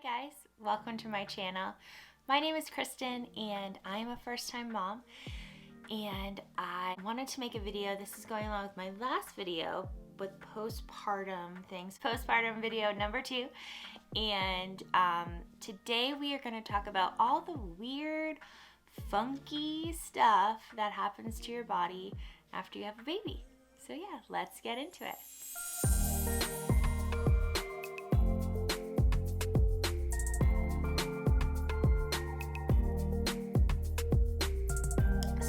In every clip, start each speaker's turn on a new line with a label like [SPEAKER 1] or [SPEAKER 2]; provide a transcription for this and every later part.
[SPEAKER 1] guys, welcome to my channel. My name is Kristen and I'm a first-time mom, and I wanted to make a video. This is going along with my last video with postpartum things, postpartum video number 2. And today we are going to talk about all the weird, funky stuff that happens to your body after you have a baby. So yeah, let's get into it.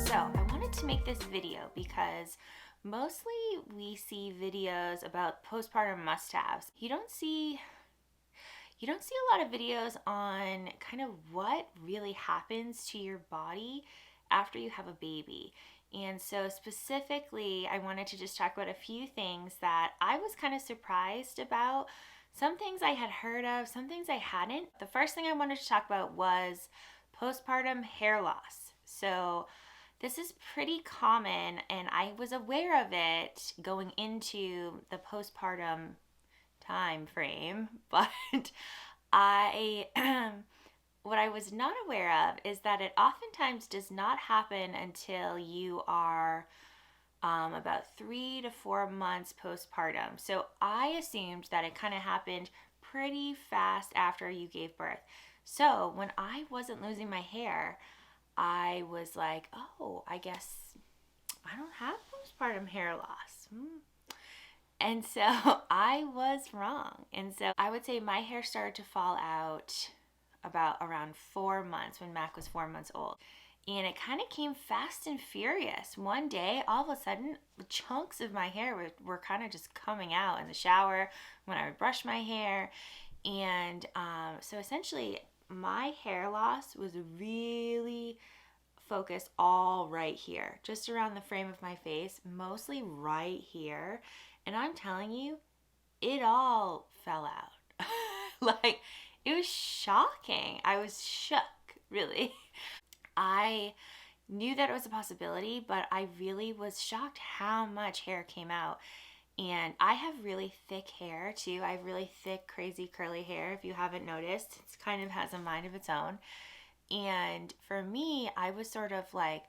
[SPEAKER 1] So I wanted to make this video because mostly we see videos about postpartum must-haves. You don't see a lot of videos on kind of what really happens to your body after you have a baby. And so specifically, I wanted to just talk about a few things that I was kind of surprised about. Some things I had heard of, some things I hadn't. The first thing I wanted to talk about was postpartum hair loss. So this is pretty common, and I was aware of it going into the postpartum time frame, but what I was not aware of is that it oftentimes does not happen until you are about 3 to 4 months postpartum. So I assumed that it kind of happened pretty fast after you gave birth. So when I wasn't losing my hair, I was like, oh, I guess I don't have postpartum hair loss. And so I was wrong. And so I would say my hair started to fall out about around 4 months, when Mac was 4 months old. And it kind of came fast and furious. One day, all of a sudden, chunks of my hair were kind of just coming out in the shower when I would brush my hair. And so essentially, my hair loss was really focused all right here, just around the frame of my face, mostly right here. And I'm telling you, it all fell out. Like, it was shocking. I was shook, really. I knew that it was a possibility, but I really was shocked how much hair came out. And I have really thick hair too. I have really thick, crazy, curly hair. If you haven't noticed, it kind of has a mind of its own. And for me, I was sort of like,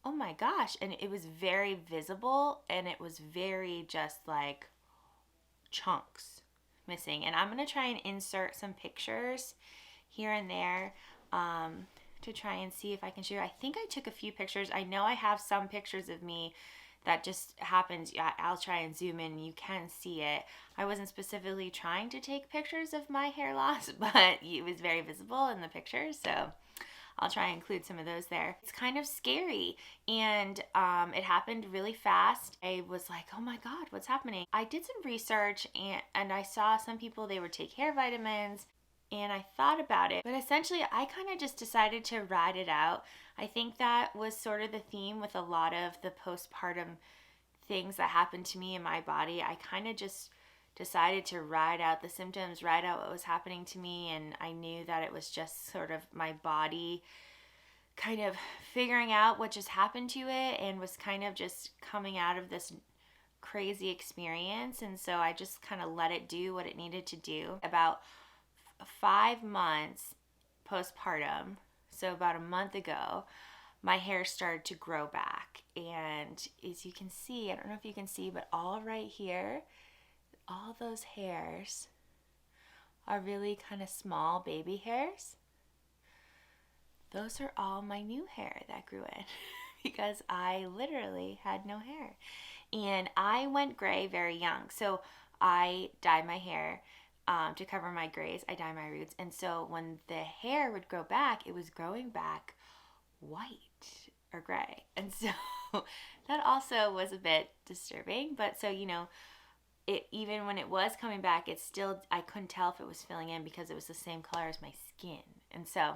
[SPEAKER 1] oh my gosh. And it was very visible, and it was very just like chunks missing. And I'm going to try and insert some pictures here and there to try and see if I can show you. I think I took a few pictures. I know I have some pictures of me that just happens. I'll try and zoom in. You can see it. I wasn't specifically trying to take pictures of my hair loss, but it was very visible in the pictures. So I'll try and include some of those there. It's kind of scary, and it happened really fast. I was like, oh my God, what's happening? I did some research, and I saw some people, they would take hair vitamins, and I thought about it. But essentially, I kind of just decided to ride it out. I think that was sort of the theme with a lot of the postpartum things that happened to me in my body. I kind of just decided to ride out the symptoms, ride out what was happening to me, and I knew that it was just sort of my body kind of figuring out what just happened to it, and was kind of just coming out of this crazy experience. And so I just kind of let it do what it needed to do. About 5 months postpartum, so about a month ago, my hair started to grow back. And as you can see, I don't know if you can see, but all right here, all those hairs are really kind of small baby hairs. Those are all my new hair that grew in because I literally had no hair. And I went gray very young. So I dyed my hair to cover my grays. I dyed my roots. And so when the hair would grow back, it was growing back white or gray. And so that also was a bit disturbing. But so, it, even when it was coming back, it still, I couldn't tell if it was filling in because it was the same color as my skin. And so,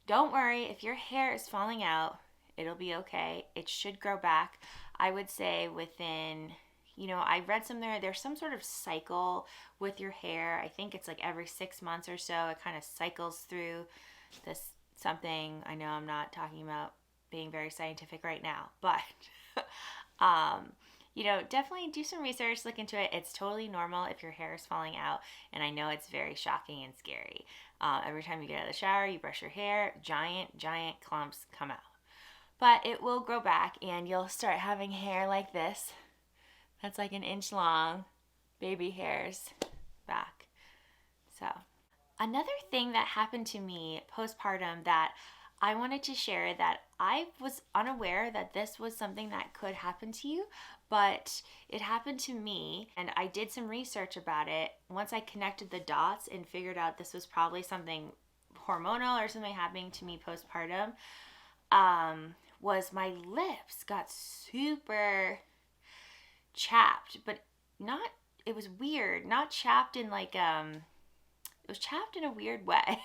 [SPEAKER 1] don't worry, if your hair is falling out, it'll be okay. It should grow back. I would say within, I read somewhere, there's some sort of cycle with your hair. I think it's like every 6 months or so, it kind of cycles through this something. I know I'm not talking about being very scientific right now, but definitely do some research, look into it. It's totally normal if your hair is falling out, and I know it's very shocking and scary. Every time you get out of the shower, you brush your hair, giant, giant clumps come out. But it will grow back, and you'll start having hair like this. That's like an inch long, baby hairs back. So, another thing that happened to me postpartum that I wanted to share, that I was unaware that this was something that could happen to you, but it happened to me, and I did some research about it. Once I connected the dots and figured out this was probably something hormonal or something happening to me postpartum, was my lips got super chapped, but not, it was weird, not chapped in like, it was chapped in a weird way.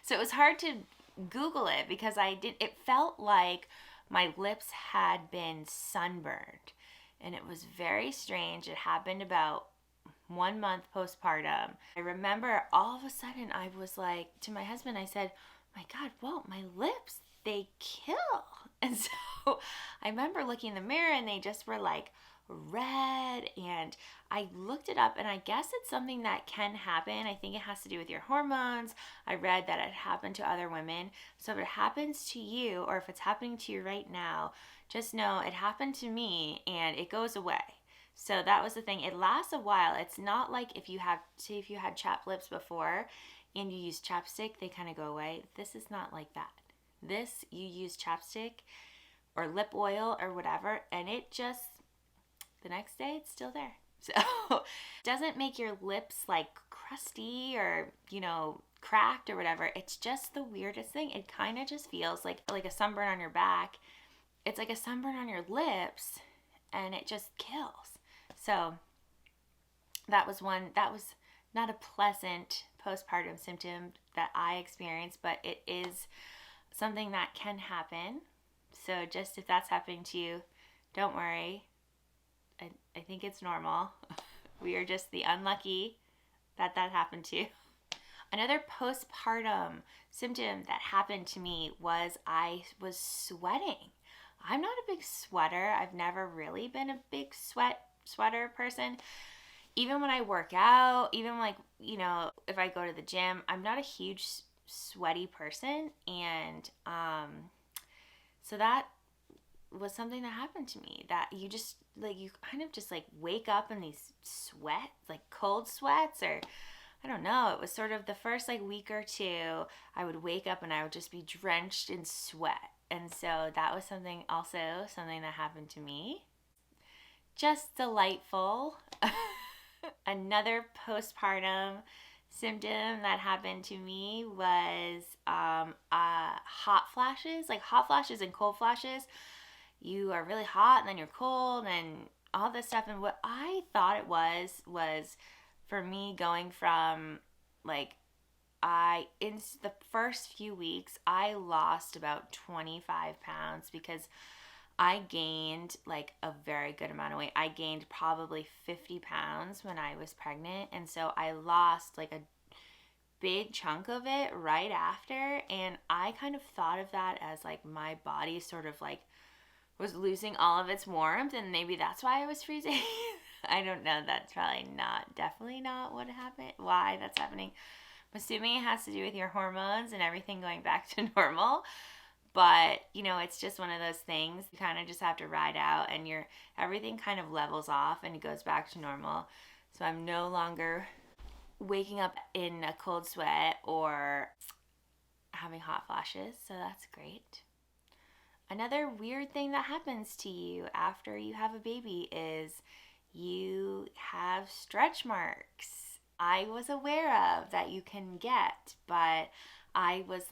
[SPEAKER 1] So it was hard to Google it because it felt like my lips had been sunburned, and it was very strange. It happened about 1 month postpartum. I remember all of a sudden I was like, to my husband, I said, my God, whoa, my lips, they kill. And so I remember looking in the mirror and they just were like red, and I looked it up, and I guess it's something that can happen. I think it has to do with your hormones. I read that it happened to other women. So if it happens to you, or if it's happening to you right now, just know it happened to me and it goes away. So that was the thing. It lasts a while. It's not like if you have, say if you had chapped lips before and you use chapstick, they kind of go away. This is not like that. This, you use chapstick or lip oil or whatever, and it just, the next day it's still there. So it doesn't make your lips like crusty or, cracked or whatever. It's just the weirdest thing. It kind of just feels like a sunburn on your back. It's like a sunburn on your lips, and it just kills. So that was not a pleasant postpartum symptom that I experienced, but it is something that can happen. So just if that's happening to you, don't worry. I think it's normal. We are just the unlucky that happened to. Another postpartum symptom that happened to me was I was sweating. I'm not a big sweater. I've never really been a big sweater person. Even when I work out, even if I go to the gym, I'm not a huge sweaty person. And so that was something that happened to me, that you just you kind of just wake up in these sweat, cold sweats, or I don't know. It was sort of the first week or two, I would wake up and I would just be drenched in sweat. And so that was something that happened to me. Just delightful. Another postpartum symptom that happened to me was hot flashes and cold flashes. You are really hot and then you're cold and all this stuff. And what I thought it was for me going from in the first few weeks, I lost about 25 pounds because I gained a very good amount of weight. I gained probably 50 pounds when I was pregnant. And so I lost a big chunk of it right after. And I kind of thought of that as my body sort of was losing all of its warmth, and maybe that's why I was freezing. I don't know. That's probably definitely not what happened, why that's happening. I'm assuming it has to do with your hormones and everything going back to normal. But, it's just one of those things. You kind of just have to ride out, and everything kind of levels off and it goes back to normal. So I'm no longer waking up in a cold sweat or having hot flashes. So that's great. Another weird thing that happens to you after you have a baby is you have stretch marks. I was aware of that you can get, but I was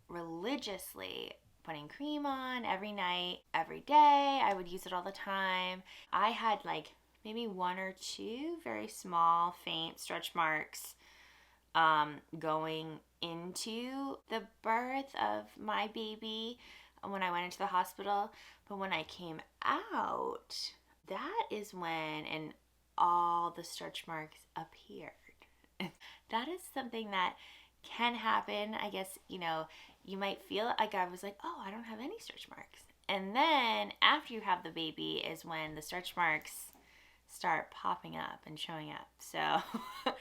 [SPEAKER 1] religiously putting cream on every night, every day. I would use it all the time. I had maybe one or two very small, faint stretch marks going into the birth of my baby when I went into the hospital. But when I came out, that is when all the stretch marks appeared. That is something that can happen. I guess, you might feel I was oh, I don't have any stretch marks. And then after you have the baby is when the stretch marks start popping up and showing up. So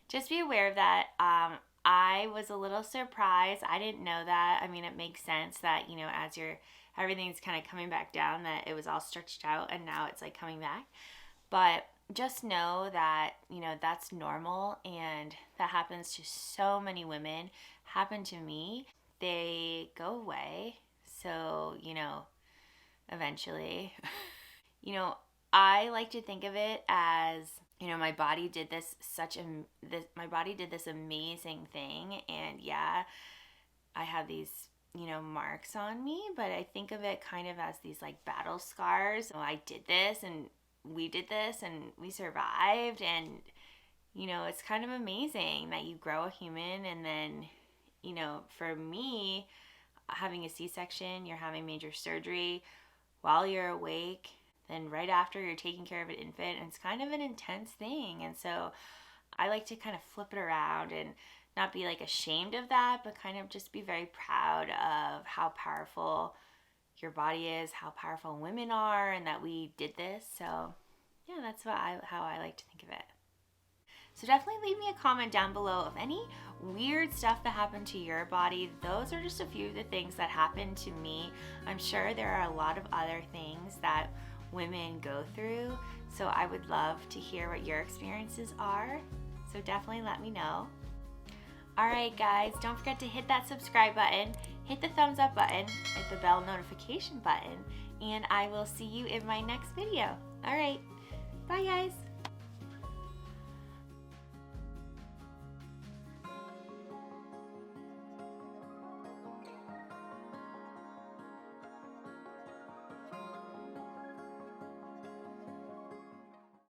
[SPEAKER 1] just be aware of that. I was a little surprised. I didn't know that. I mean, it makes sense that, as everything's kind of coming back down, that it was all stretched out and now it's like coming back. But just know that, that's normal, and that happens to so many women. Happened to me. They go away. So, eventually, I like to think of it as, my body did this amazing thing. And yeah, I have these, marks on me, but I think of it kind of as these like battle scars. So I did this and we did this and we survived. And, it's kind of amazing that you grow a human. And then, for me, having a C-section, you're having major surgery while you're awake, then right after you're taking care of an infant, and it's kind of an intense thing. And so I like to kind of flip it around and not be like ashamed of that, but kind of just be very proud of how powerful your body is, how powerful women are, and that we did this. So yeah, that's how I like to think of it. So definitely leave me a comment down below of any weird stuff that happened to your body. Those are just a few of the things that happened to me. I'm sure there are a lot of other things that women go through. So I would love to hear what your experiences are. So definitely let me know. All right, guys, don't forget to hit that subscribe button, hit the thumbs up button, hit the bell notification button, and I will see you in my next video. All right, bye guys.